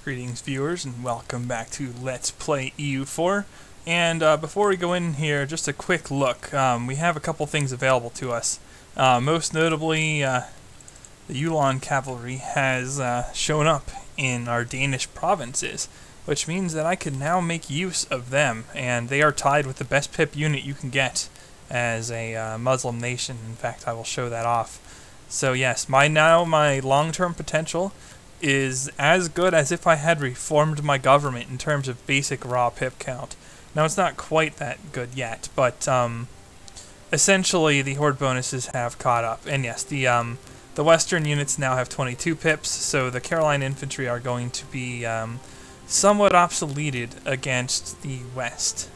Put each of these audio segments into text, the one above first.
Greetings viewers and welcome back to Let's Play EU4. And before we go in here, just a quick look. We have a couple things available to us. Most notably, the Ulan cavalry has shown up in our Danish provinces, which means that I can now make use of them, and they are tied with the best pip unit you can get as a Muslim nation. In fact, I will show that off. So yes, my long-term potential is as good as if I had reformed my government in terms of basic raw pip count. Now it's not quite that good yet, but essentially the horde bonuses have caught up. And yes, the western units now have 22 pips, so the Caroline infantry are going to be somewhat obsoleted against the west.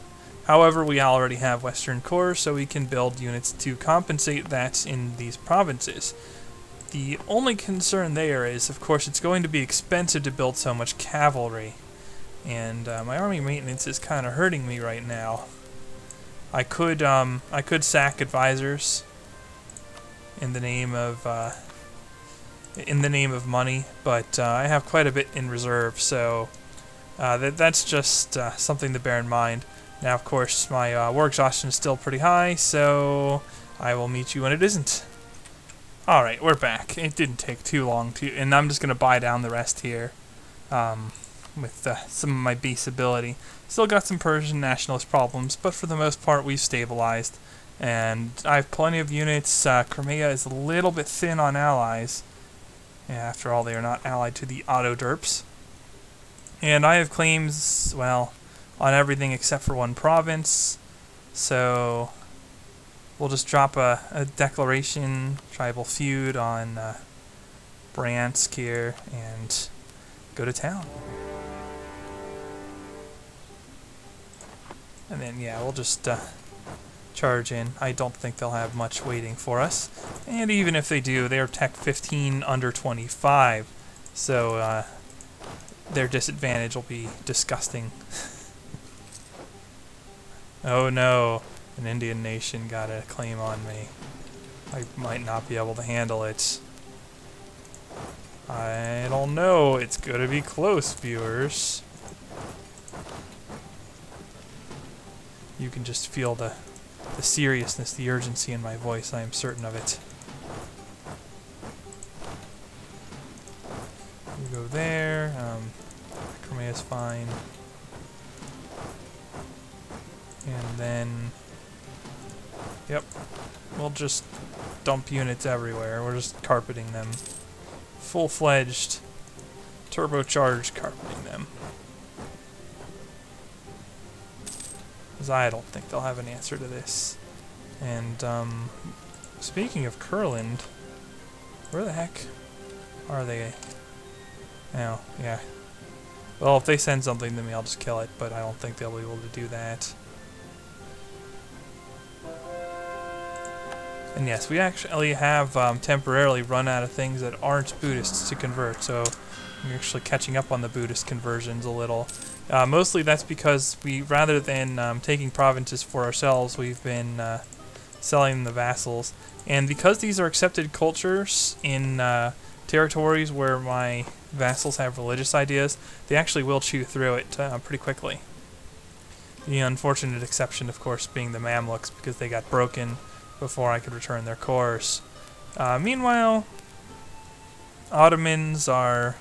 However, we already have western corps, so we can build units to compensate that in these provinces. The only concern there is, of course, it's going to be expensive to build so much cavalry, and my army maintenance is kind of hurting me right now. I could sack advisors in the name of money, but I have quite a bit in reserve, so that's just something to bear in mind. Now, of course, my war exhaustion is still pretty high, so I will meet you when it isn't. Alright, we're back. It didn't take too long and I'm just going to buy down the rest here with some of my base ability. Still got some Persian nationalist problems, but for the most part we've stabilized. And I have plenty of units. Crimea is a little bit thin on allies. Yeah, after all, they are not allied to the Otto-derps. And I have claims, well, on everything except for one province. So we'll just drop a declaration, tribal feud on Bryansk here, and go to town. And then, yeah, we'll just charge in. I don't think they'll have much waiting for us. And even if they do, they're Tech 15 under 25. So their disadvantage will be disgusting. Oh no. An Indian nation got a claim on me. I might not be able to handle it. I don't know. It's gonna be close, viewers. You can just feel the seriousness, the urgency in my voice. I am certain of it. You go there. Crimea's fine. And then, yep, we'll just dump units everywhere. We're just carpeting them. Full-fledged, turbocharged carpeting them. Because I don't think they'll have an answer to this. And, speaking of Kurland, where the heck are they? Oh, yeah. Well, if they send something to me, I'll just kill it, but I don't think they'll be able to do that. And yes, we actually have temporarily run out of things that aren't Buddhists to convert, so we're actually catching up on the Buddhist conversions a little. Mostly that's because we, rather than taking provinces for ourselves, we've been selling the vassals. And because these are accepted cultures in territories where my vassals have religious ideas, they actually will chew through it pretty quickly. The unfortunate exception, of course, being the Mamluks, because they got broken before I could return their cores. Meanwhile, Ottomans are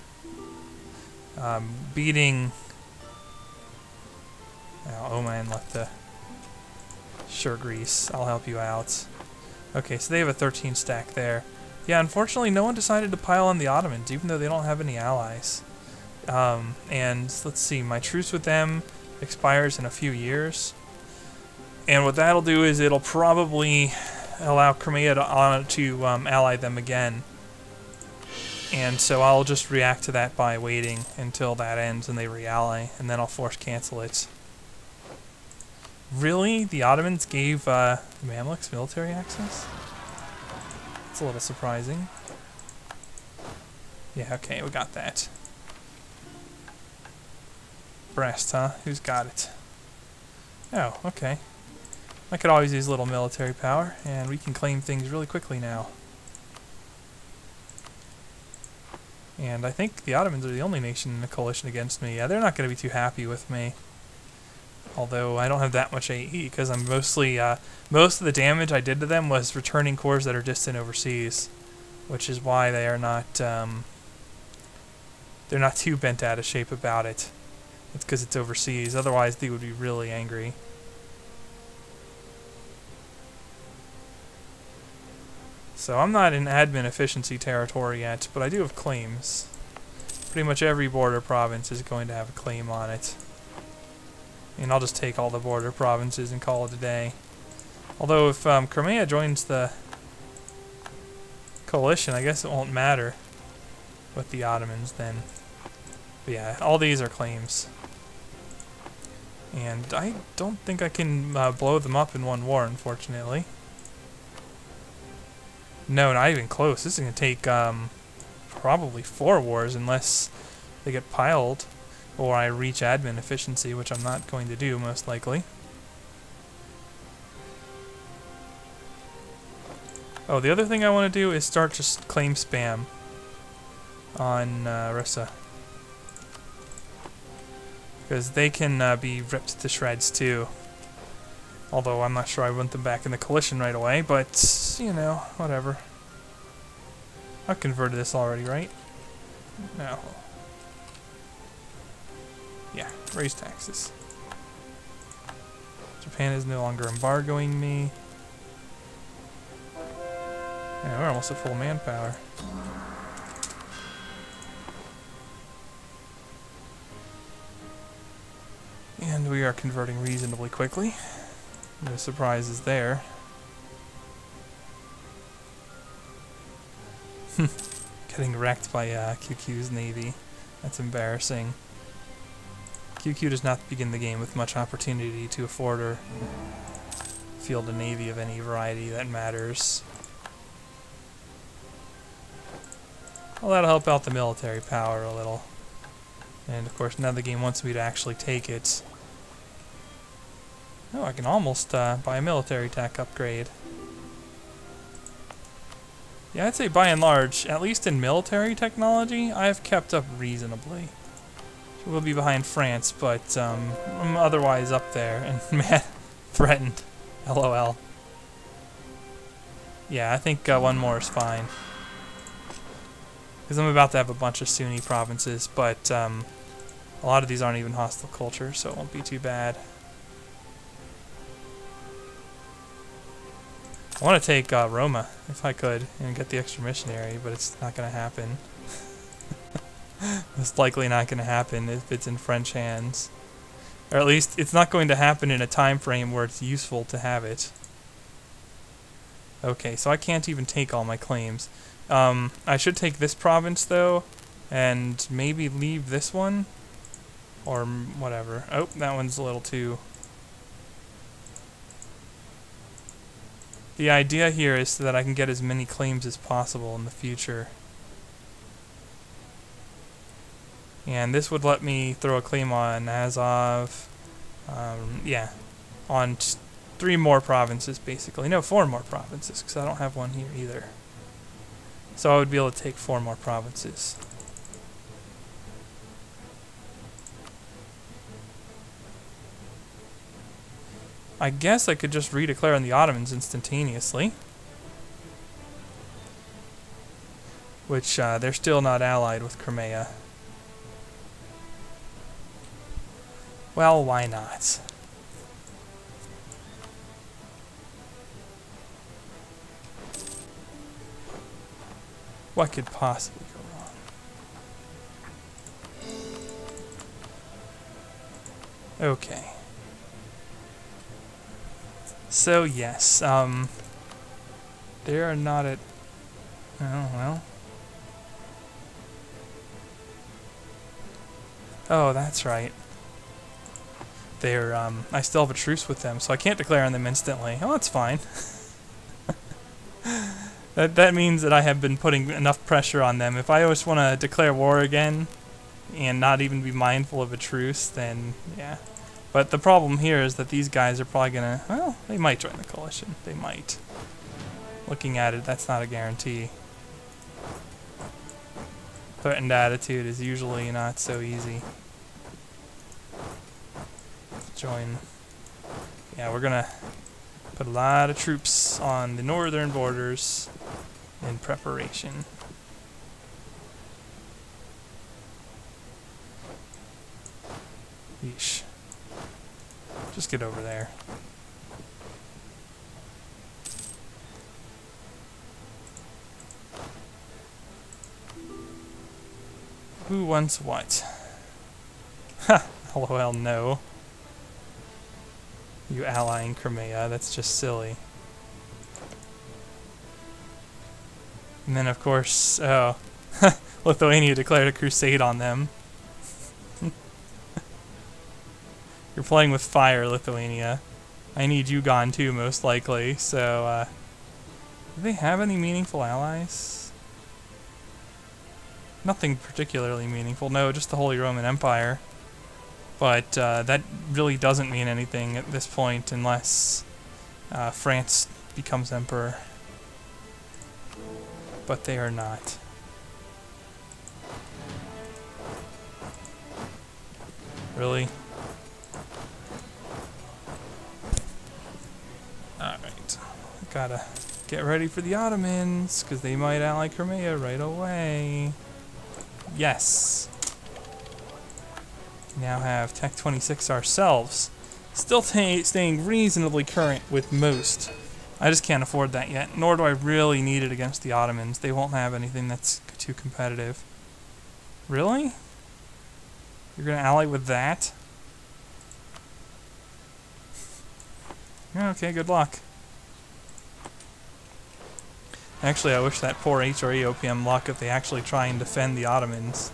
beating... Oh man, left the... Sure, Greece, I'll help you out. Okay, so they have a 13 stack there. Yeah, unfortunately no one decided to pile on the Ottomans, even though they don't have any allies. And let's see, my truce with them expires in a few years. And what that'll do is it'll probably allow Crimea to ally them again. And so I'll just react to that by waiting until that ends and they re-ally, and then I'll force cancel it. Really? The Ottomans gave the Mamluks military access? That's a little surprising. Yeah, okay, we got that. Brest, huh? Who's got it? Oh, okay. I could always use a little military power, and we can claim things really quickly now. And I think the Ottomans are the only nation in the coalition against me. Yeah, they're not going to be too happy with me. Although I don't have that much AE, because I'm mostly, most of the damage I did to them was returning cores that are distant overseas. Which is why they are not, they're not too bent out of shape about it. It's because it's overseas, otherwise they would be really angry. So I'm not in admin efficiency territory yet, but I do have claims. Pretty much every border province is going to have a claim on it. And I'll just take all the border provinces and call it a day. Although if Crimea joins the coalition, I guess it won't matter with the Ottomans then. But yeah, all these are claims. And I don't think I can blow them up in one war, unfortunately. No, not even close. This is going to take probably 4 wars unless they get piled or I reach admin efficiency, which I'm not going to do, most likely. Oh, the other thing I want to do is start just claim spam on Russa. Because they can be ripped to shreds too. Although I'm not sure I want them back in the coalition right away, but, you know, whatever. I've converted this already, right? No. Yeah, raise taxes. Japan is no longer embargoing me. Yeah, we're almost at full manpower. And we are converting reasonably quickly. No surprises there. Getting wrecked by QQ's navy. That's embarrassing. QQ does not begin the game with much opportunity to afford or field a navy of any variety that matters. Well, that'll help out the military power a little. And of course now the game wants me to actually take it. Oh, I can almost buy a military tech upgrade. Yeah, I'd say by and large, at least in military technology, I have kept up reasonably. We'll be behind France, but I'm otherwise up there. And man, threatened. LOL. Yeah, I think one more is fine. Because I'm about to have a bunch of Sunni provinces, but a lot of these aren't even hostile culture, so it won't be too bad. I want to take Roma, if I could, and get the extra missionary, but it's not going to happen. It's likely not going to happen if it's in French hands. Or at least, it's not going to happen in a time frame where it's useful to have it. Okay, so I can't even take all my claims. I should take this province, though, and maybe leave this one. Or whatever. Oh, that one's a little too... The idea here is so that I can get as many claims as possible in the future. And this would let me throw a claim on Azov, yeah, on 3 more provinces, basically. No, 4 more provinces, because I don't have one here either. So I would be able to take 4 more provinces. I guess I could just redeclare on the Ottomans instantaneously. Which, they're still not allied with Crimea. Well, why not? What could possibly go wrong? Okay. So, yes, they are not at... Oh, well... Oh, that's right. They're, I still have a truce with them, so I can't declare on them instantly. Oh, that's fine. That means that I have been putting enough pressure on them. If I always want to declare war again, and not even be mindful of a truce, then, yeah. But the problem here is that these guys are probably gonna, well, they might join the coalition. They might. Looking at it, that's not a guarantee. threatened attitude is usually not so easy. Join. Yeah, we're gonna put a lot of troops on the northern borders in preparation. Yeesh. Just get over there. Who wants what? Ha! LOL, no. You allying Crimea, that's just silly. And then, of course, oh, Lithuania declared a crusade on them. You're playing with fire, Lithuania. I need you gone too, most likely, so, do they have any meaningful allies? Nothing particularly meaningful, no, just the Holy Roman Empire. But that really doesn't mean anything at this point unless France becomes emperor. But they are not. Really? Alright. Gotta get ready for the Ottomans, because they might ally Crimea right away. Yes. Now have Tech 26 ourselves. Still staying reasonably current with most. I just can't afford that yet, nor do I really need it against the Ottomans. They won't have anything that's too competitive. Really? You're gonna ally with that? Okay, good luck. Actually, I wish that poor HRE OPM luck if they actually try and defend the Ottomans.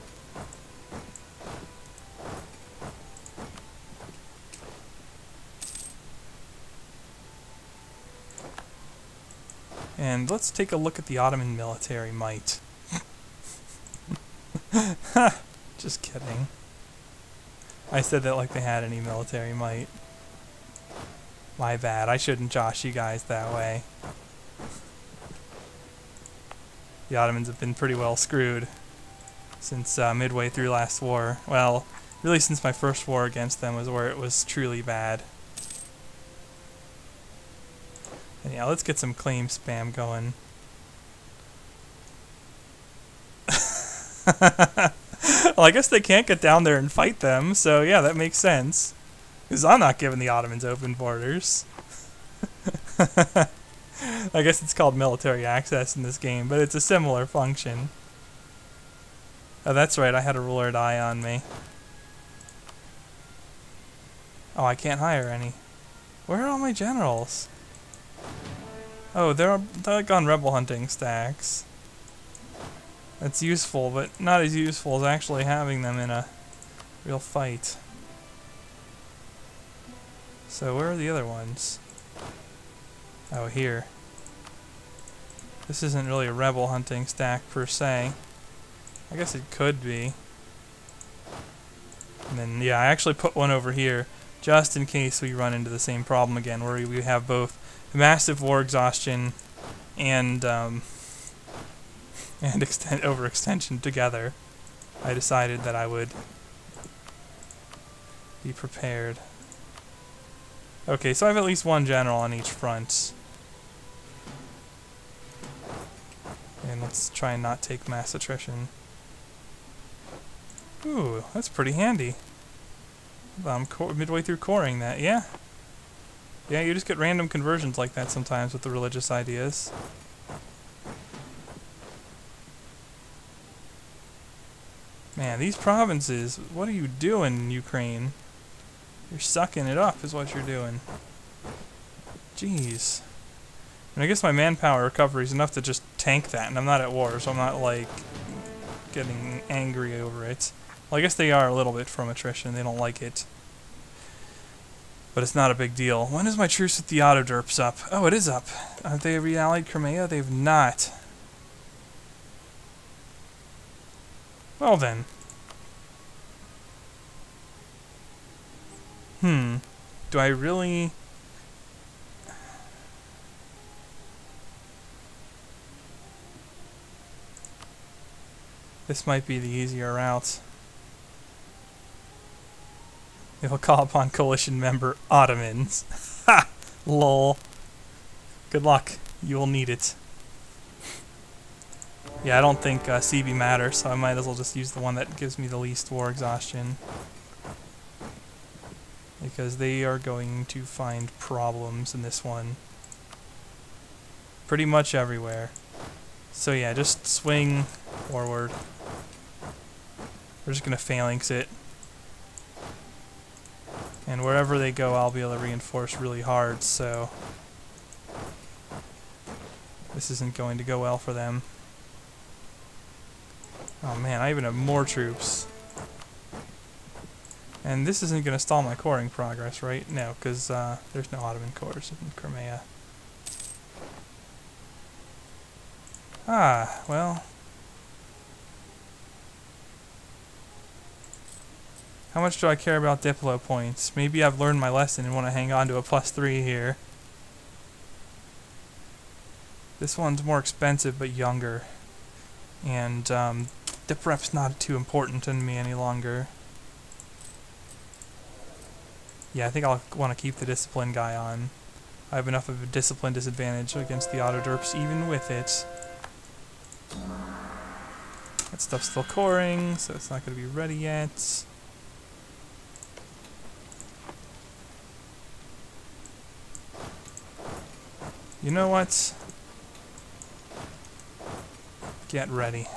And let's take a look at the Ottoman military might. Just kidding. I said that like they had any military might. My bad, I shouldn't josh you guys that way. The Ottomans have been pretty well screwed since midway through last war. Well, really since my first war against them was where it was truly bad. And yeah, let's get some claim spam going. Well, I guess they can't get down there and fight them, so yeah, that makes sense. Because I'm not giving the Ottomans open borders. I guess it's called military access in this game, but it's a similar function. Oh, that's right, I had a rulered eye on me. Oh, I can't hire any. Where are all my generals? Oh, they're like on rebel hunting stacks. That's useful, but not as useful as actually having them in a real fight. So where are the other ones? Oh, here. This isn't really a rebel hunting stack per se. I guess it could be. And then, yeah, I actually put one over here just in case we run into the same problem again, where we have both massive war exhaustion and overextension together. I decided that I would be prepared. Okay, so I have at least one general on each front. And let's try and not take mass attrition. Ooh, that's pretty handy. I'm midway through coring that, yeah. Yeah, you just get random conversions like that sometimes with the religious ideas. Man, these provinces, what are you doing, Ukraine? You're sucking it up is what you're doing. Jeez. And I guess my manpower recovery is enough to just tank that, and I'm not at war, so I'm not, like, getting angry over it. Well, I guess they are a little bit from attrition. They don't like it. But it's not a big deal. When is my truce with the Autoderps up? Oh, it is up. Have they re-allied Crimea? They've not. Well then. Do I really... This might be the easier route. It will call upon coalition member Ottomans. Ha! Lol. Good luck. You will need it. Yeah, I don't think CB matters, so I might as well just use the one that gives me the least war exhaustion. Because they are going to find problems in this one. Pretty much everywhere. So yeah, just swing forward. We're just going to phalanx it. And wherever they go, I'll be able to reinforce really hard, so this isn't going to go well for them. Oh man, I even have more troops. And this isn't going to stall my coring progress, right? No, because there's no Ottoman cores in Crimea. Ah, well. How much do I care about Diplo points? Maybe I've learned my lesson and want to hang on to a +3 here. This one's more expensive but younger. And Diprep's not too important to me any longer. Yeah, I think I'll want to keep the discipline guy on. I have enough of a discipline disadvantage against the auto-derps even with it. That stuff's still coring, so it's not going to be ready yet. You know what? Get ready.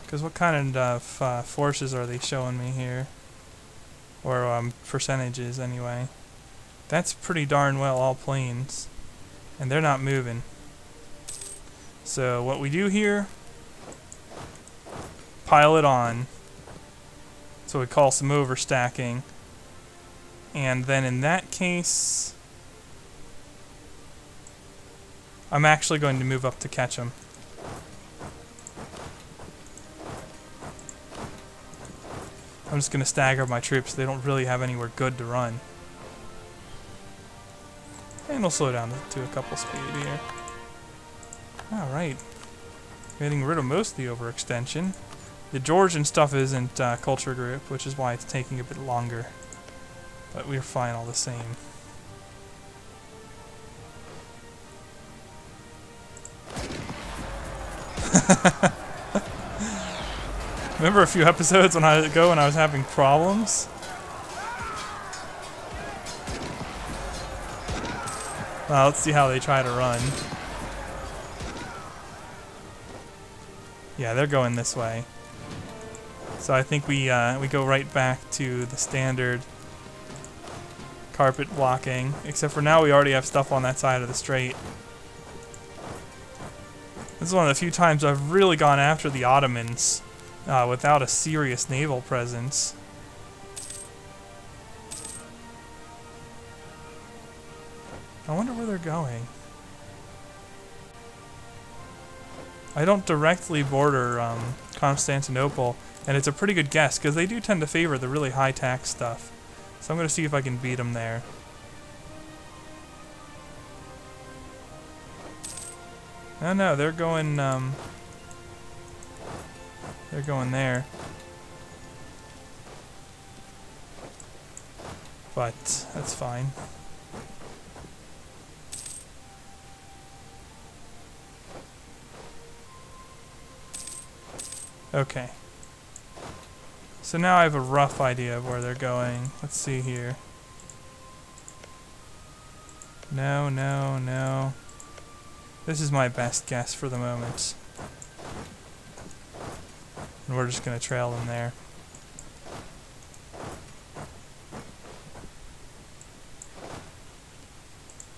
Because what kind of forces are they showing me here? Or percentages, anyway. That's pretty darn well all planes. And they're not moving. So what we do here, pile it on. So we call some overstacking. And then in that case, I'm actually going to move up to catch them. I'm just going to stagger my troops. They don't really have anywhere good to run. And we'll slow down to a couple speed here. Alright. Getting rid of most of the overextension. The Georgian stuff isn't culture group, which is why it's taking a bit longer. But we're fine all the same. Remember a few episodes when I was having problems? Well, let's see how they try to run. Yeah, they're going this way. So I think we go right back to the standard carpet blocking, except for now we already have stuff on that side of the strait. This is one of the few times I've really gone after the Ottomans without a serious naval presence. I wonder where they're going. I don't directly border Constantinople, and it's a pretty good guess, because they do tend to favor the really high tax stuff. So I'm going to see if I can beat them there. Oh no, they're going there. But that's fine. Okay. So now I have a rough idea of where they're going. Let's see here. No, no, no. This is my best guess for the moment. And we're just going to trail them there.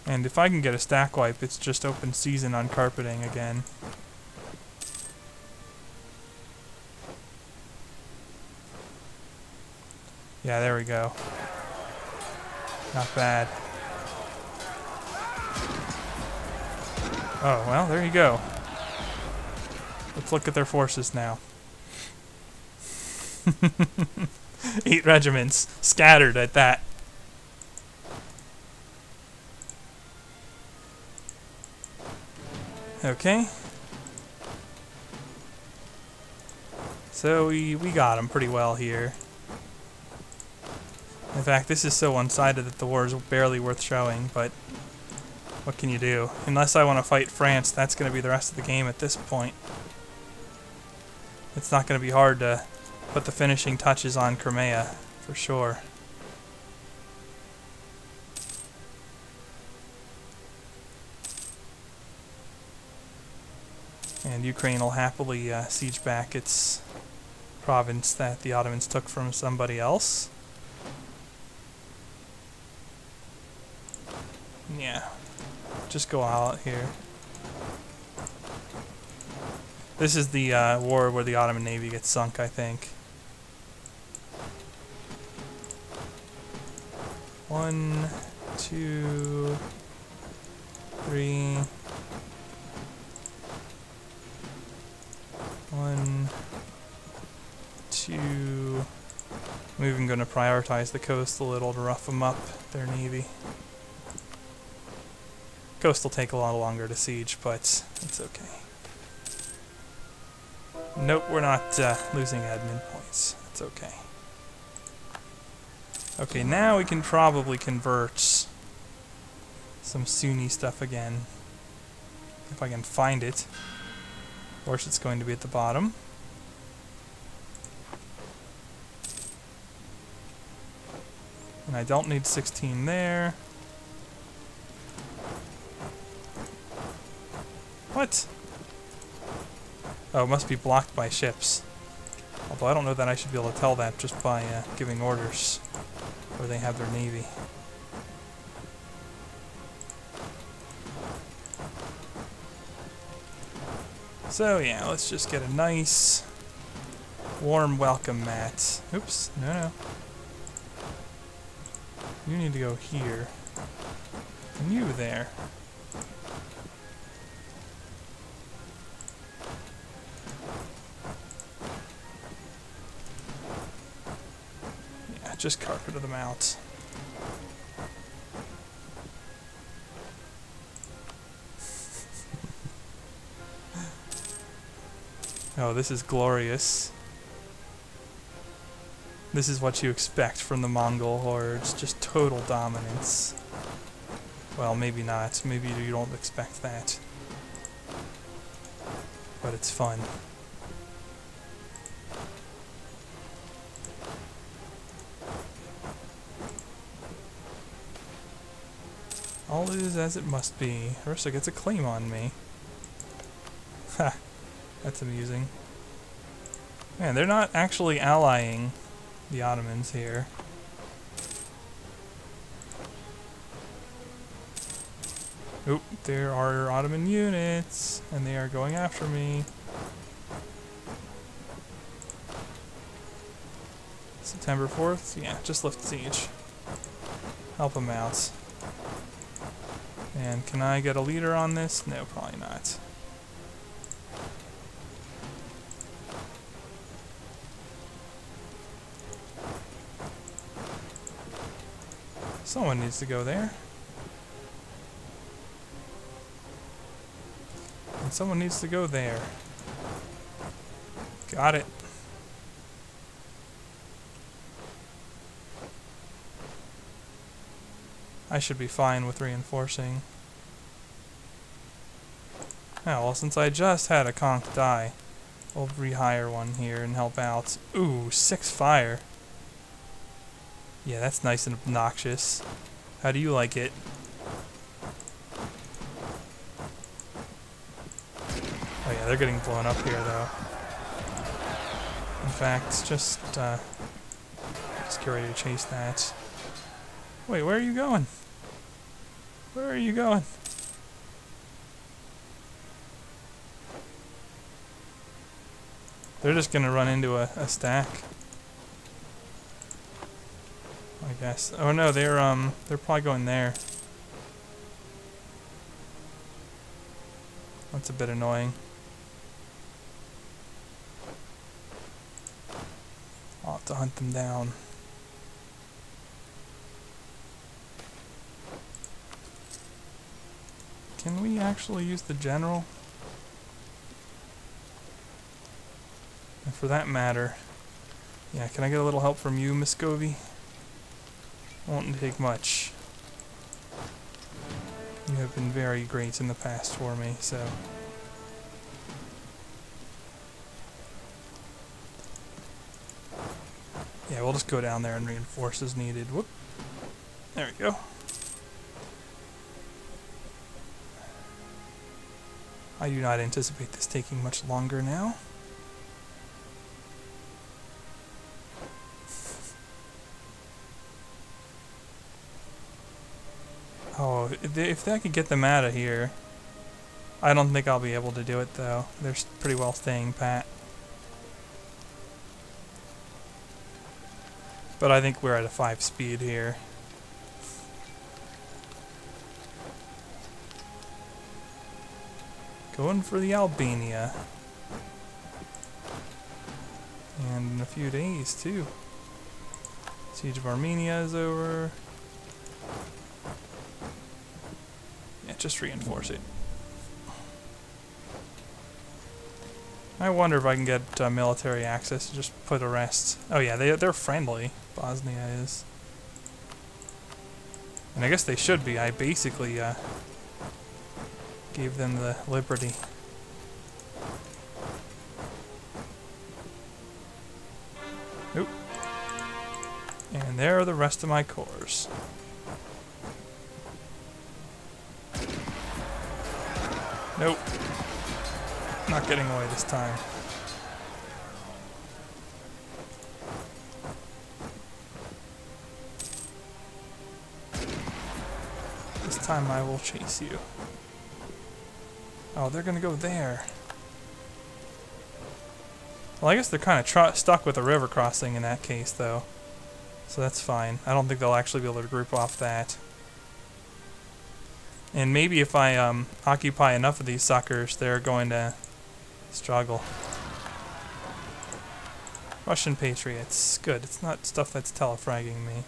And if I can get a stack wipe, it's just open season on carpeting again. Yeah, there we go. Not bad. Oh, well, there you go. Let's look at their forces now. 8 regiments, scattered at that. Okay. So we got him pretty well here. In fact, this is so one-sided that the war is barely worth showing, but what can you do? Unless I want to fight France, that's going to be the rest of the game at this point. It's not going to be hard to put the finishing touches on Crimea, for sure. And Ukraine will happily siege back its province that the Ottomans took from somebody else. Yeah, just go all out here. This is the war where the Ottoman Navy gets sunk, I think. 1, 2, 3. 1, 2. I'm even going to prioritize the coast a little to rough them up, their navy. Coast will take a lot longer to siege, but it's okay. Nope, we're not losing admin points. It's okay. Okay, now we can probably convert some Sunni stuff again. If I can find it. Of course, it's going to be at the bottom. And I don't need 16 there. What? Oh, it must be blocked by ships. Although I don't know that I should be able to tell that just by giving orders where they have their navy. So yeah, let's just get a nice warm welcome mat. Oops, no. You need to go here. And you there. Yeah, just carpeted them out. Oh, this is glorious. This is what you expect from the Mongol hordes, just total dominance. Well, maybe not. Maybe you don't expect that. But it's fun. All is as it must be. Russia gets a claim on me. Ha! That's amusing. Man, they're not actually allying the Ottomans here. Oop, there are Ottoman units, and they are going after me. September 4th? Yeah, just lift siege. Help them out. And can I get a leader on this? No, probably not. Someone needs to go there. And someone needs to go there. Got it. I should be fine with reinforcing. Oh, well, since I just had a conch die, we'll rehire one here and help out. Ooh, 6 fire. Yeah, that's nice and obnoxious. How do you like it? Oh yeah, they're getting blown up here, though. In fact, just get ready to chase that. Wait, where are you going? Where are you going? They're just gonna run into a stack. I guess. Oh no, they're probably going there. That's a bit annoying. I'll have to hunt them down. Can we actually use the general? And for that matter, yeah, can I get a little help from you, Muscovy? Won't take much. You have been very great in the past for me, so... Yeah, we'll just go down there and reinforce as needed. Whoop. There we go. I do not anticipate this taking much longer now. Oh, if I could get them out of here. I don't think I'll be able to do it, though. They're pretty well staying pat. But I think we're at a 5 speed here. Going for the Albania. And in a few days, too. Siege of Armenia is over. Yeah, just reinforce it. I wonder if I can get military access to just put a rest. Oh yeah, they're friendly. Bosnia is. And I guess they should be. I basically gave them the liberty. Nope. And there are the rest of my corps. Nope. Not getting away this time. This time I will chase you. Oh, they're gonna go there. Well, I guess they're kind of stuck with a river crossing in that case, though. So that's fine. I don't think they'll actually be able to group off that. And maybe if I occupy enough of these suckers, they're going to struggle. Russian Patriots. Good. It's not stuff that's telefragging me.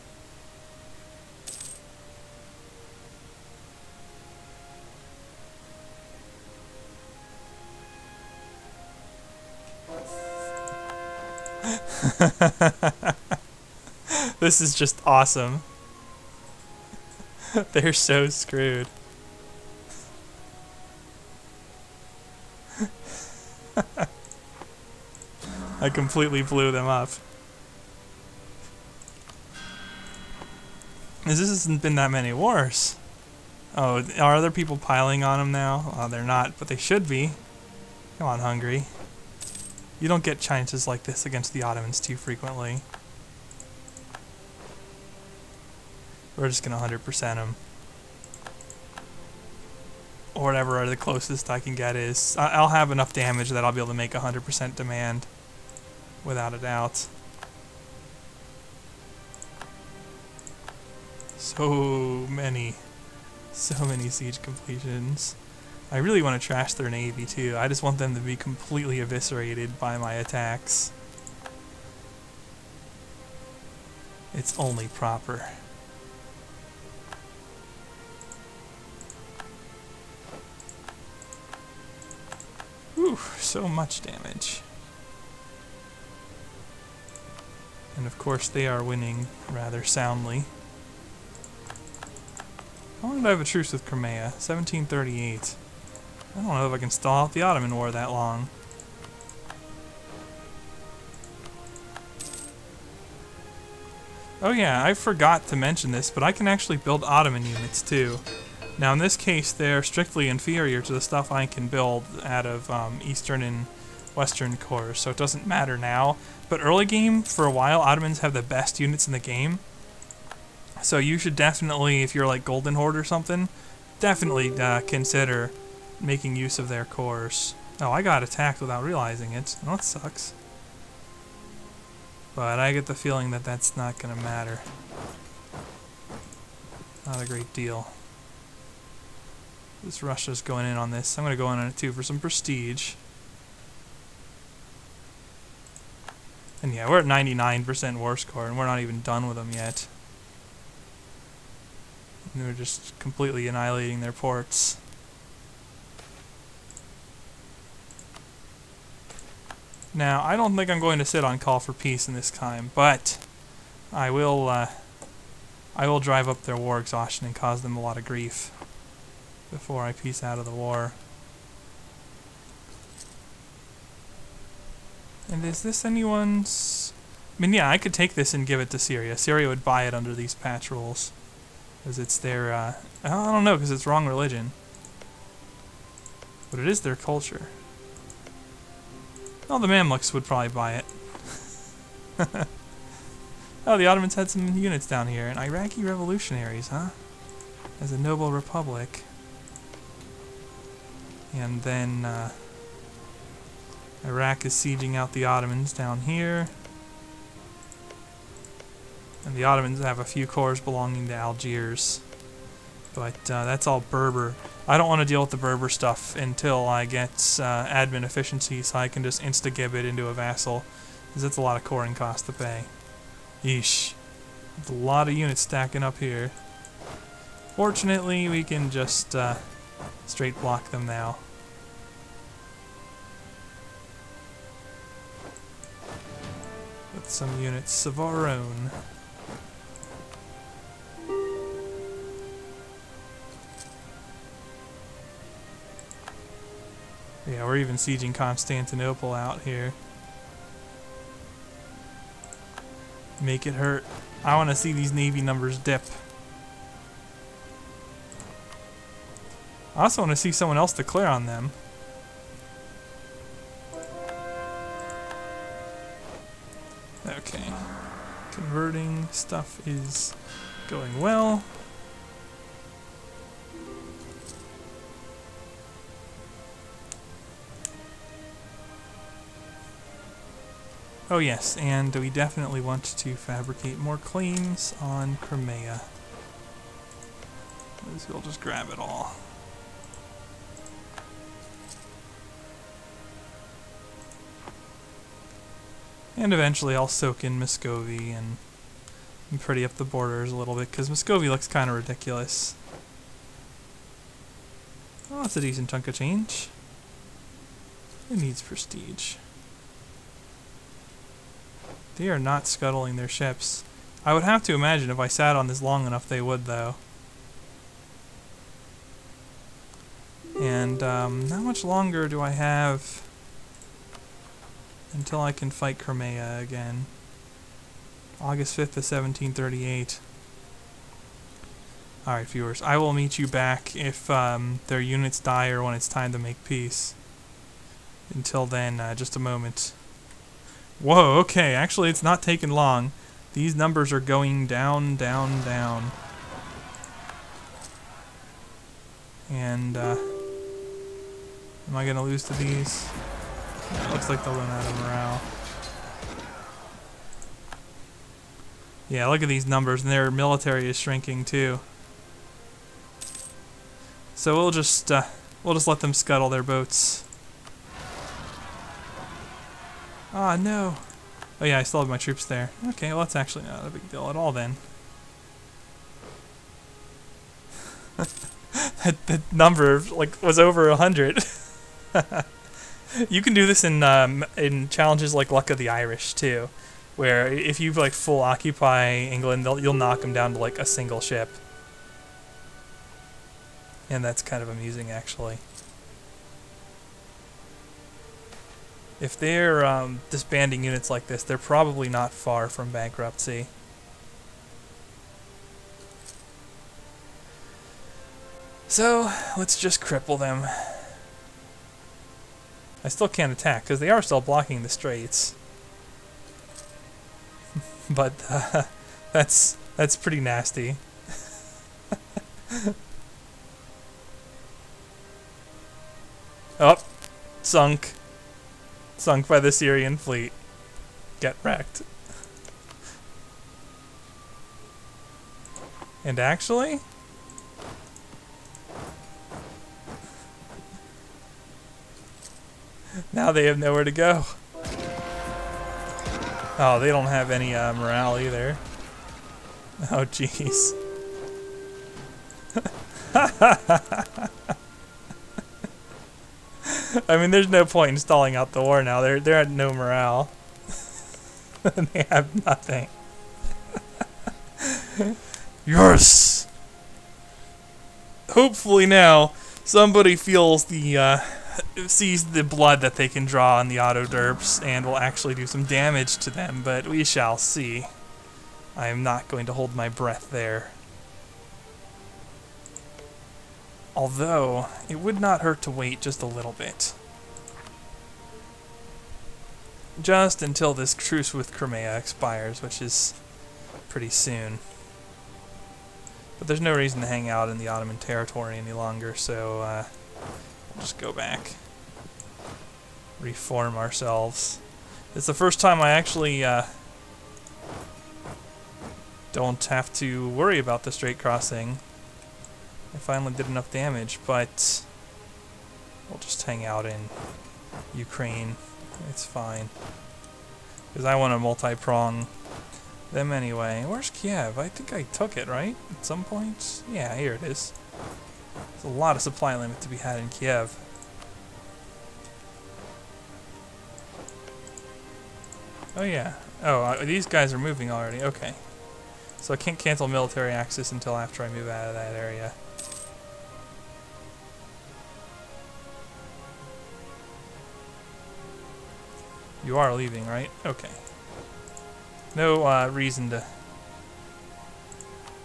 This is just awesome. They're so screwed. I completely blew them up. This hasn't been that many wars. Oh, are other people piling on them now? Oh, they're not, but they should be. Come on, Hungary. You don't get chances like this against the Ottomans too frequently. We're just gonna 100% them. Or whatever the closest I can get is. I'll have enough damage that I'll be able to make 100% demand. Without a doubt. So many siege completions. I really want to trash their navy too. I just want them to be completely eviscerated by my attacks. It's only proper. Whew, so much damage. And of course they are winning rather soundly. How long did I have a truce with Crimea? 1738. I don't know if I can stall out the Ottoman War that long. Oh yeah, I forgot to mention this, but I can actually build Ottoman units too. Now in this case, they're strictly inferior to the stuff I can build out of Eastern and Western corps, so it doesn't matter now. But early game, for a while, Ottomans have the best units in the game. So you should definitely, if you're like Golden Horde or something, definitely consider making use of their corps. Oh, I got attacked without realizing it. Well, that sucks. But I get the feeling that that's not going to matter. Not a great deal. This Russia's going in on this. I'm going to go in on it too for some prestige. And yeah, we're at 99% war score, and we're not even done with them yet. And we're just completely annihilating their ports. Now, I don't think I'm going to sit on call for peace in this time, but I will drive up their war exhaustion and cause them a lot of grief before I peace out of the war. And is this anyone's... I mean, yeah, I could take this and give it to Syria. Syria would buy it under these patch rules. Because it's their, I don't know, because it's wrong religion. But it is their culture. Oh, the Mamluks would probably buy it. Oh, the Ottomans had some units down here. And Iraqi revolutionaries, huh? As a noble republic. And then, Iraq is sieging out the Ottomans down here. And the Ottomans have a few corps belonging to Algiers. But that's all Berber. I don't want to deal with the Berber stuff until I get admin efficiency, so I can just insta-gib it into a vassal. Because it's a lot of coring cost to pay. Yeesh. There's a lot of units stacking up here. Fortunately, we can just straight block them now. With some units of our own. Yeah, we're even sieging Constantinople out here. Make it hurt. I want to see these navy numbers dip. I also want to see someone else declare on them. Okay. Converting stuff is going well. Oh yes, and we definitely want to fabricate more claims on Crimea. We'll just grab it all. And eventually I'll soak in Muscovy and pretty up the borders a little bit, because Muscovy looks kind of ridiculous. Oh, that's a decent chunk of change. It needs prestige. They are not scuttling their ships. I would have to imagine if I sat on this long enough they would, though. And how much longer do I have until I can fight Crimea again? August 5th of 1738. Alright, viewers, I will meet you back if their units die or when it's time to make peace. Until then, just a moment. Whoa, okay, actually it's not taking long. These numbers are going down, down, down. And, am I gonna lose to these? Yeah, it looks like they'll run out of morale. Yeah, look at these numbers, and their military is shrinking too. So we'll just let them scuttle their boats. Ah, no. Oh yeah, I still have my troops there. Okay, well that's actually not a big deal at all then. that number like was over 100. You can do this in challenges like Luck of the Irish too, where if you like full occupy England, you'll knock them down to like a single ship. And that's kind of amusing actually. If they're disbanding units like this, they're probably not far from bankruptcy. So, let's just cripple them. I still can't attack, because they are still blocking the straits. But, that's pretty nasty. Oh, sunk. Sunk by the Syrian fleet. Get wrecked. And actually... now they have nowhere to go. Oh, they don't have any morale either. Oh, jeez. I mean, there's no point in stalling out the war now. They're at no morale. They have nothing. Yes! Hopefully now somebody feels the sees the blood that they can draw on the auto derps and will actually do some damage to them, but we shall see. I am not going to hold my breath there. Although, it would not hurt to wait just a little bit. Just until this truce with Crimea expires, which is pretty soon. But there's no reason to hang out in the Ottoman territory any longer, so we'll just go back. Reform ourselves. It's the first time I actually don't have to worry about the Strait crossing. I finally did enough damage, but we'll just hang out in Ukraine. It's fine. Because I want to multi-prong them anyway. Where's Kiev? I think I took it, right? At some point? Yeah, here it is. There's a lot of supply limit to be had in Kiev. Oh yeah. Oh, these guys are moving already. Okay. So I can't cancel military access until after I move out of that area. You are leaving, right? Okay. No reason to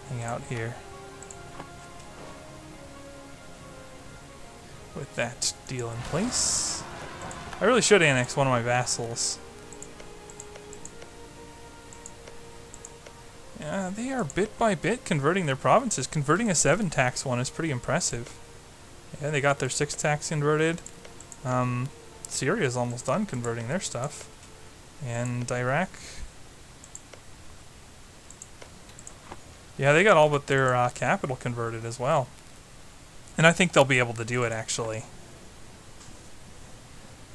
hang out here. With that deal in place. I really should annex one of my vassals. Yeah, they are bit by bit converting their provinces. Converting a 7 tax one is pretty impressive. Yeah, they got their 6 tax converted. Syria's almost done converting their stuff. And Iraq. Yeah, they got all but their capital converted as well. And I think they'll be able to do it, actually.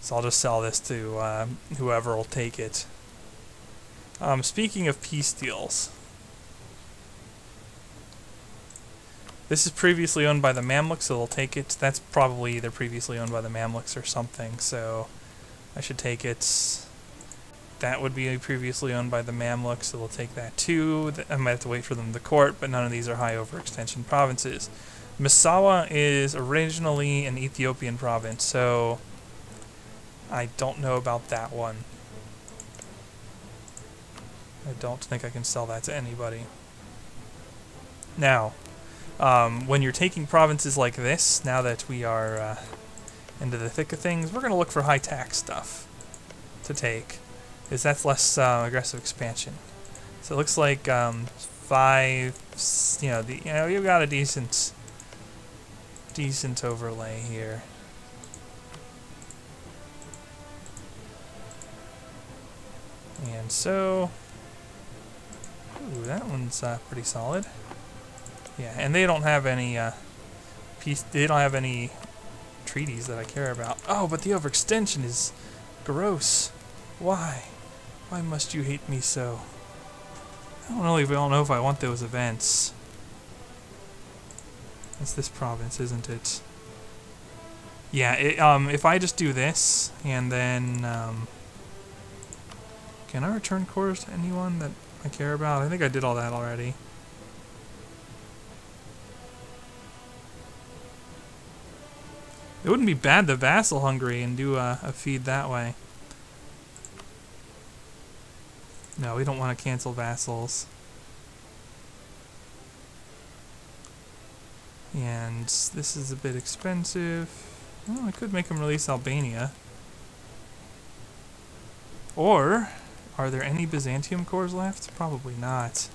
So I'll just sell this to whoever will take it. Speaking of peace deals. This is previously owned by the Mamluks, so they'll take it. That's probably either previously owned by the Mamluks or something, so I should take it. That would be previously owned by the Mamluks, so they'll take that too. I might have to wait for them to court, but none of these are high overextension provinces. Massawa is originally an Ethiopian province, so I don't know about that one. I don't think I can sell that to anybody. Now, when you're taking provinces like this, now that we are into the thick of things, we're going to look for high tax stuff to take, because that's less aggressive expansion. So it looks like 5, you've got a decent overlay here. And so, ooh, that one's pretty solid. Yeah, and they don't have any they don't have any treaties that I care about. Oh, but the overextension is gross. Why? Why must you hate me so? I don't know if I want those events. It's this province, isn't it? Yeah, if I just do this, and then, can I return cores to anyone that I care about? I think I did all that already. It wouldn't be bad to vassal Hungary and do a feed that way. No, we don't want to cancel vassals. And this is a bit expensive. Well, I could make them release Albania. Or, are there any Byzantium cores left? Probably not.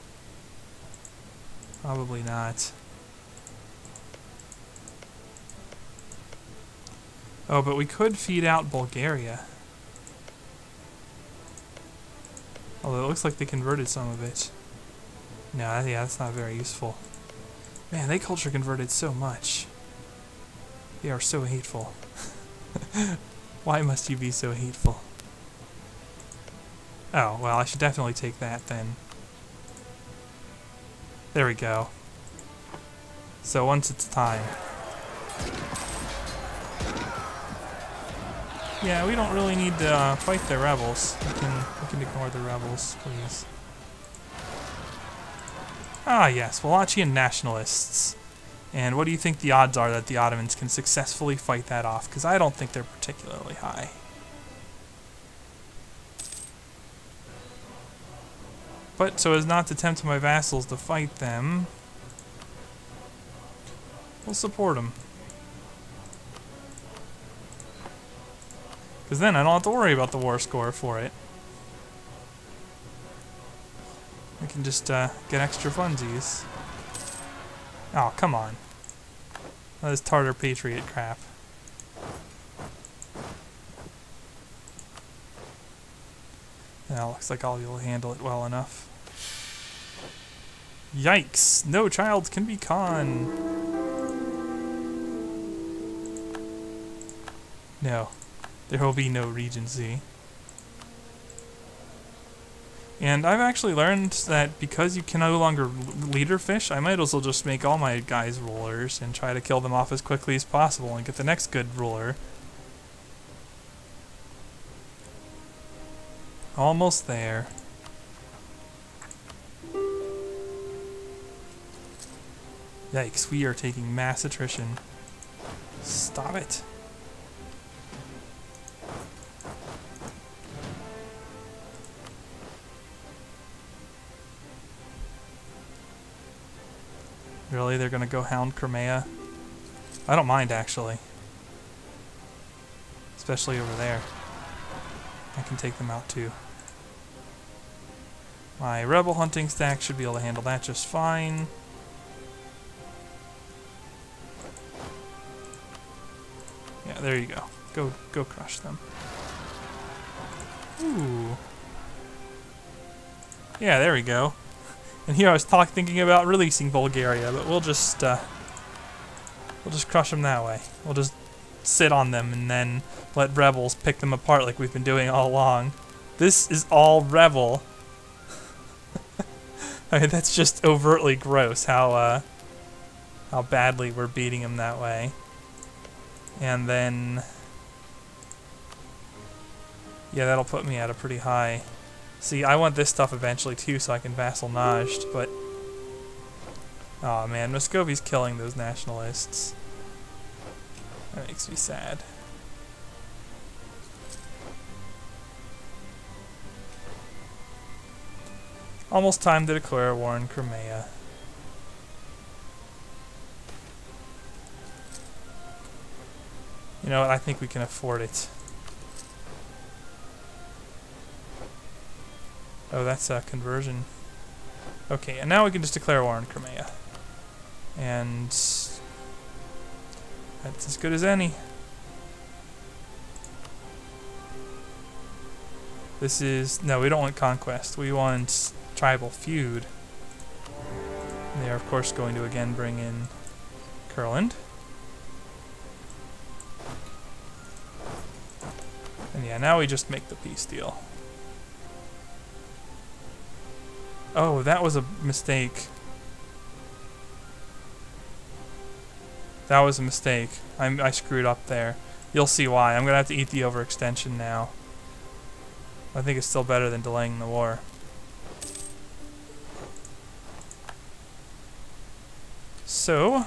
Probably not. Oh, but we could feed out Bulgaria. Although it looks like they converted some of it. No, yeah, that's not very useful. Man, they culture converted so much. They are so hateful. Why must you be so hateful? Oh, well, I should definitely take that then. There we go. So once it's time. Yeah, we don't really need to fight the rebels. We can ignore the rebels, please. Ah, yes, Wallachian nationalists. And what do you think the odds are that the Ottomans can successfully fight that off? Because I don't think they're particularly high. But so as not to tempt my vassals to fight them, we'll support them. Because then I don't have to worry about the war score for it. I can just get extra funsies. Oh, come on. Oh, this Tartar Patriot crap. Yeah, looks like I'll be able to handle it well enough. Yikes! No child can be Khan! No. There will be no Regency. And I've actually learned that because you can no longer leader fish, I might as well just make all my guys rulers and try to kill them off as quickly as possible and get the next good ruler. Almost there. Yikes, we are taking mass attrition. Stop it. Really? They're gonna go hound Crimea? I don't mind, actually. Especially over there. I can take them out, too. My rebel hunting stack should be able to handle that just fine. Yeah, there you go. Go crush them. Ooh. Yeah, there we go. And here I was thinking about releasing Bulgaria, but we'll just crush them that way. We'll just sit on them and then let rebels pick them apart like we've been doing all along. This is all rebel. I mean, that's just overtly gross how badly we're beating them that way. And then, yeah, that'll put me at a pretty high. See, I want this stuff eventually too, so I can vassal Najd, but oh man, Muscovy's killing those nationalists. That makes me sad. Almost time to declare war in Crimea. You know what, I think we can afford it. Oh, that's a conversion. Okay, and now we can just declare war on Crimea. And that's as good as any. This is... no, we don't want conquest. We want tribal feud. And they are, of course, going to again bring in Kurland. And yeah, now we just make the peace deal. Oh, that was a mistake. That was a mistake. I screwed up there. You'll see why. I'm going to have to eat the overextension now. I think it's still better than delaying the war. So...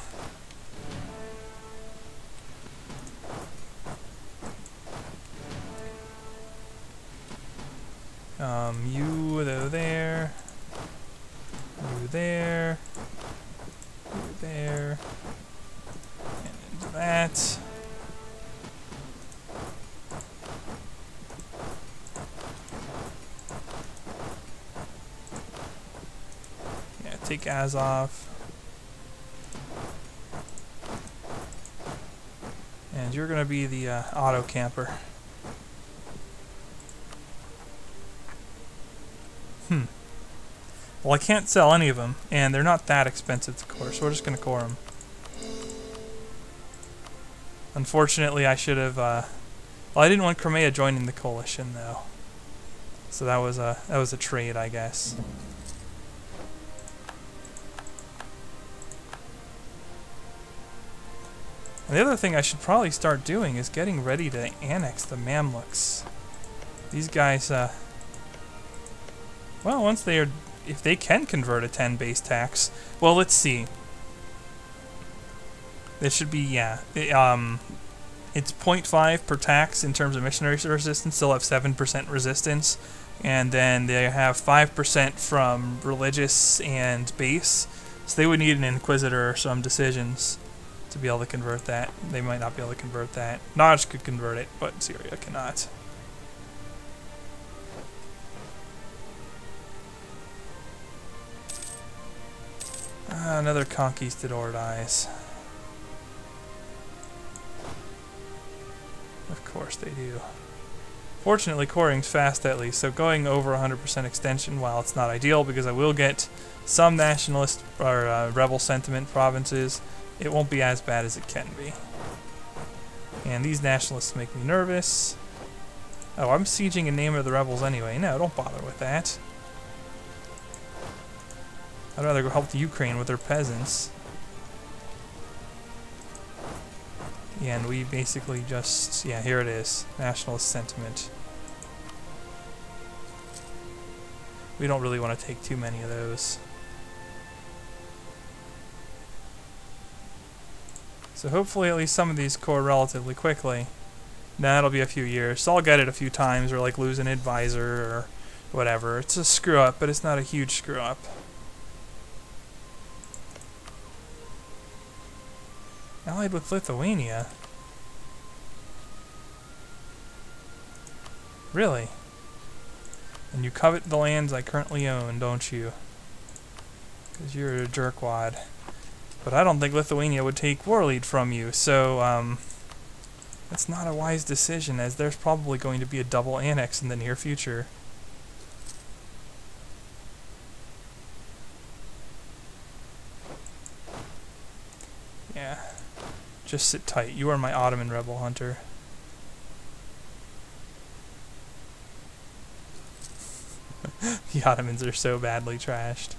you there. You there. You there. And into that. Yeah, take Azov. And you're gonna be the auto camper. Well, I can't sell any of them, and they're not that expensive to core, so we're just going to core them. Unfortunately, I should have... well, I didn't want Crimea joining the coalition, though. So that was a trade, I guess. And the other thing I should probably start doing is getting ready to annex the Mamluks. These guys, well, once they are, if they can convert a 10 base tax, well, let's see. It should be, yeah, it's 0.5 per tax in terms of missionary resistance. They'll have 7% resistance, and then they have 5% from religious and base. So they would need an inquisitor or some decisions to be able to convert that. They might not be able to convert that. Naj could convert it, but Syria cannot. Another conquistador dies. Of course they do. Fortunately, coring's fast at least, so going over 100% extension, while it's not ideal because I will get some nationalist or rebel sentiment provinces, it won't be as bad as it can be. And these nationalists make me nervous. Oh, I'm sieging in name of the rebels anyway. No, don't bother with that. I'd rather go help the Ukraine with their peasants. Yeah, and we basically just, yeah, here it is. Nationalist sentiment. We don't really want to take too many of those. So hopefully at least some of these core relatively quickly. Nah, it'll be a few years. So I'll get it a few times, or like lose an advisor or whatever. It's a screw up, but it's not a huge screw up. Allied with Lithuania? Really? And you covet the lands I currently own, don't you? Because you're a jerkwad. But I don't think Lithuania would take war lead from you, so that's not a wise decision, as there's probably going to be a double annex in the near future. Yeah. Just sit tight. You are my Ottoman rebel hunter. The Ottomans are so badly trashed.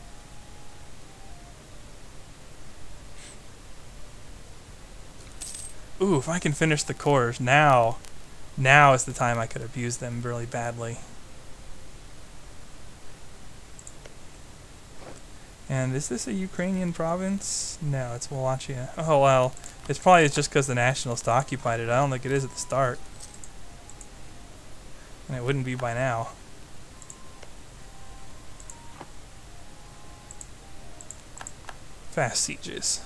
Ooh, if I can finish the cores, now is the time I could abuse them really badly. And is this a Ukrainian province? No, it's Wallachia. Oh, well, it's probably just because the nationalists occupied it. I don't think it is at the start. And it wouldn't be by now. Fast sieges.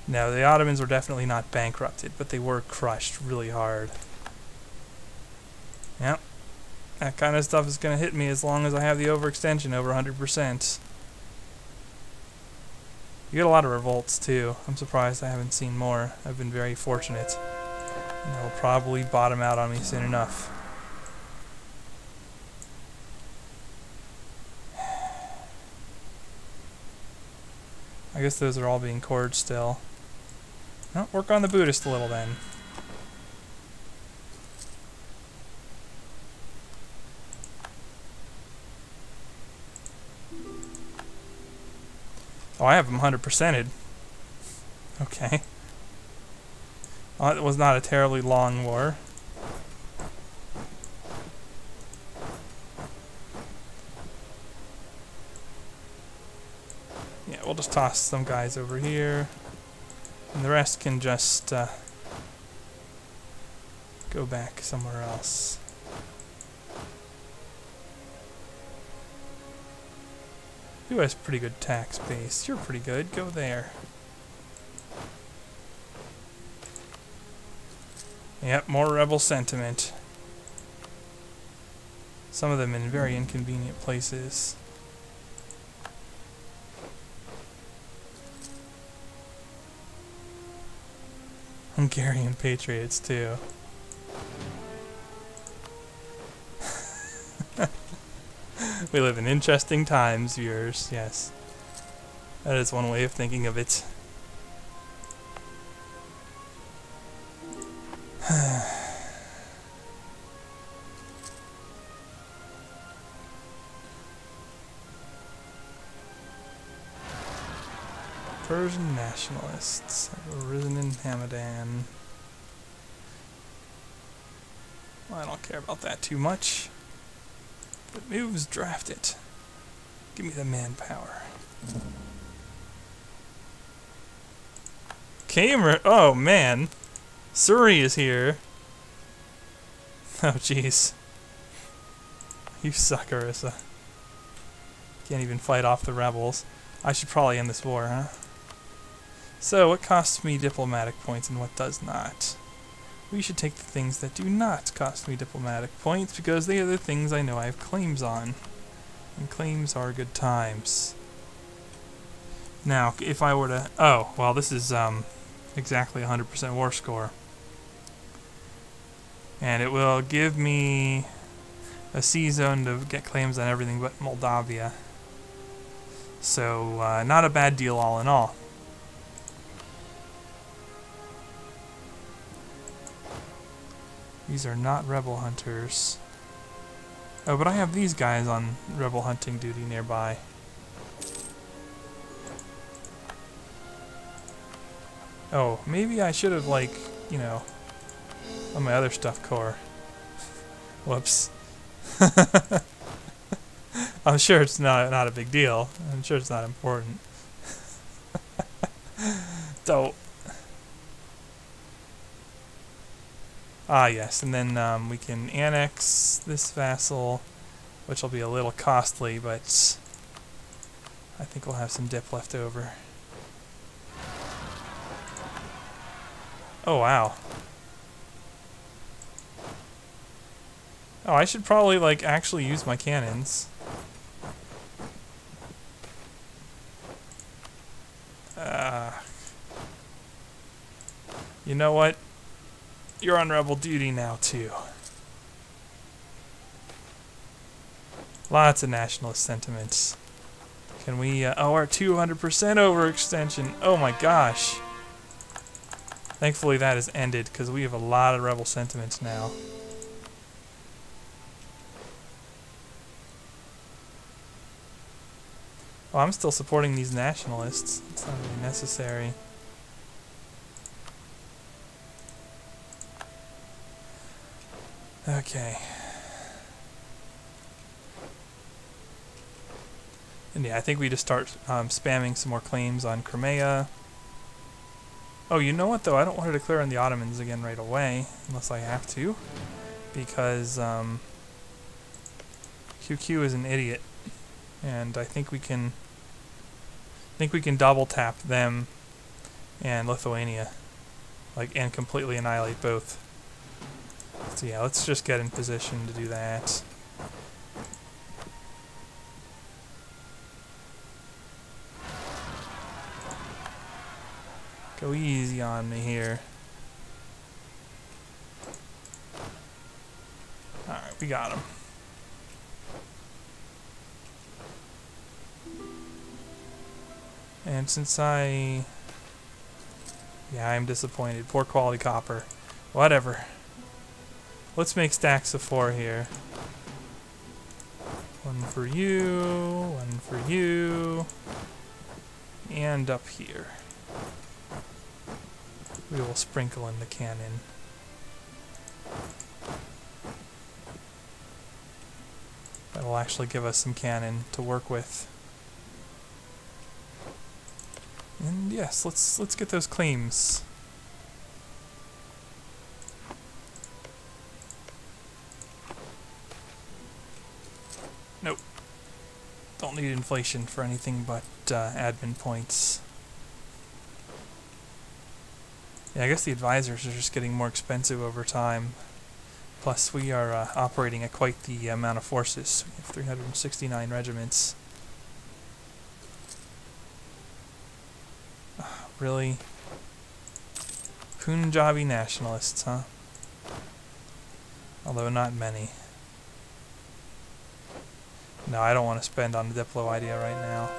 No, the Ottomans were definitely not bankrupted, but they were crushed really hard. Yep. That kind of stuff is going to hit me as long as I have the overextension over 100%. You get a lot of revolts, too. I'm surprised I haven't seen more. I've been very fortunate. And they'll probably bottom out on me soon enough. I guess those are all being cored still. Well, work on the Buddhist a little then. Oh, I have them 100%ed. Okay. Well, it was not a terribly long war. Yeah, we'll just toss some guys over here. And the rest can just go back somewhere else. Who has pretty good tax base? You're pretty good. Go there. Yep, more rebel sentiment. Some of them in very inconvenient places. Hungarian patriots, too. We live in interesting times, viewers, yes. That is one way of thinking of it. Persian nationalists have arisen in Hamadan. Well, I don't care about that too much. But moves, draft it. Give me the manpower. Kamer, oh man. Surrey is here. Oh jeez. You suck, Orissa. Can't even fight off the rebels. I should probably end this war, huh? So, what costs me diplomatic points and what does not? We should take the things that do not cost me diplomatic points because they are the things I know I have claims on. And claims are good times. Now, if I were to... Oh, well, this is exactly 100% war score. And it will give me a sea zone to get claims on everything but Moldavia. So, not a bad deal all in all. These are not rebel hunters. Oh, but I have these guys on rebel hunting duty nearby. Oh, maybe I should have, like, you know, on my other stuff core. Whoops. I'm sure it's not a big deal. I'm sure it's not important. Don't. Ah, yes, and then we can annex this vassal, which will be a little costly, but I think we'll have some dip left over. Oh, wow. Oh, I should probably, like, actually use my cannons. You know what? You're on rebel duty now, too. Lots of nationalist sentiments. Can we, oh, our 200% overextension. Oh my gosh. Thankfully that has ended, because we have a lot of rebel sentiments now. Oh, I'm still supporting these nationalists. It's not really necessary. Okay. And yeah, I think we just start spamming some more claims on Crimea. Oh, you know what though? I don't want to declare on the Ottomans again right away, unless I have to, because QQ is an idiot, and I think we can double tap them and Lithuania, like, and completely annihilate both. So yeah, let's just get in position to do that. Go easy on me here. Alright, we got him. And since yeah, I'm disappointed. Poor quality copper. Whatever. Let's make stacks of 4 here. One for you, one for you, and up here. We will sprinkle in the cannon. That'll actually give us some cannon to work with. And yes, let's get those claims. Nope. Don't need inflation for anything but admin points. Yeah, I guess the advisors are just getting more expensive over time. Plus, we are operating at quite the amount of forces. We have 369 regiments. Really? Punjabi nationalists, huh? Although not many. No, I don't want to spend on the Diplo idea right now.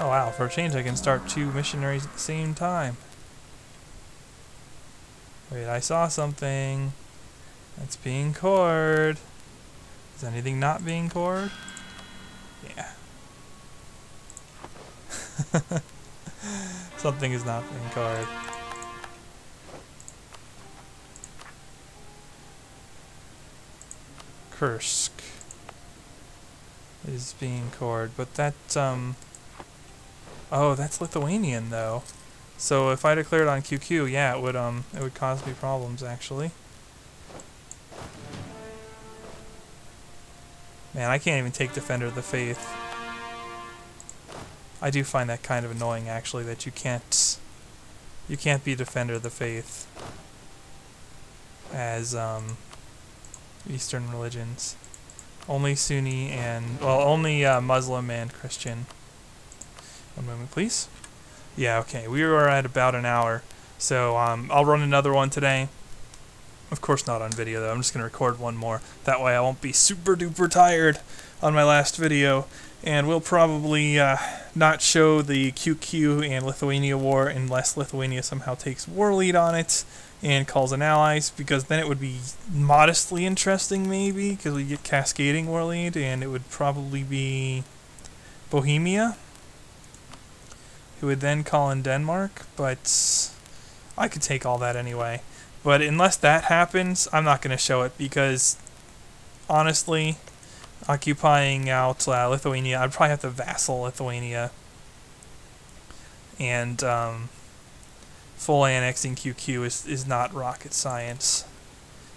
Oh wow, for a change I can start 2 missionaries at the same time. Wait, I saw something. That's being cored. Is anything not being cored? Yeah. Something is not being cored. Kursk is being cored, but that, oh, that's Lithuanian, though. So if I declared on QQ, yeah, it would cause me problems, actually. Man, I can't even take Defender of the Faith. I do find that kind of annoying, actually, that you can't be Defender of the Faith as Eastern religions. Only Sunni and, well, only Muslim and Christian. One moment, please. Yeah, okay, we are at about an hour, so I'll run another one today. Of course not on video, though. I'm just going to record one more. That way I won't be super duper tired on my last video. And we'll probably not show the QQ and Lithuania war unless Lithuania somehow takes war lead on it and calls in allies, because then it would be modestly interesting, maybe, because we get cascading war lead, and it would probably be Bohemia, who would then call in Denmark, but I could take all that anyway. But unless that happens, I'm not going to show it, because honestly, occupying out Lithuania, I'd probably have to vassal Lithuania, and full annexing QQ is not rocket science.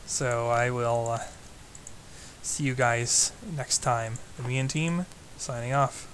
So I will see you guys next time. The Me and Team, signing off.